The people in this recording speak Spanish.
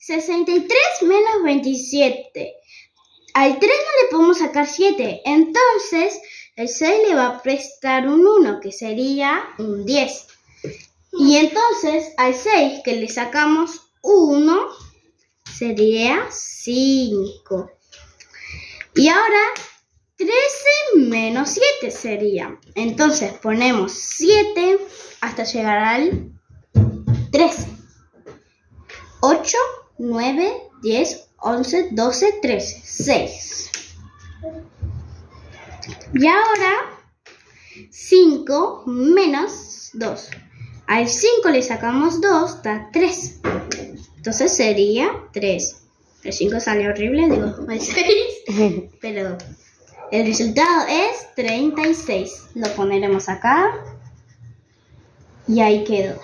63 menos 27. Al 3 no le podemos sacar 7, entonces el 6 le va a prestar un 1, que sería un 10. Y entonces al 6 que le sacamos 1, sería 5. Y ahora 13 menos 7 sería. Entonces ponemos 7 hasta llegar al 13. 8, 9, 10, 11, 12, 13, 6. Y ahora 5 menos 2. Al 5 le sacamos 2, da 3. Entonces sería 3. El 5 salió horrible, digo el 6. Pero el resultado es 36. Lo pondremos acá. Y ahí quedó.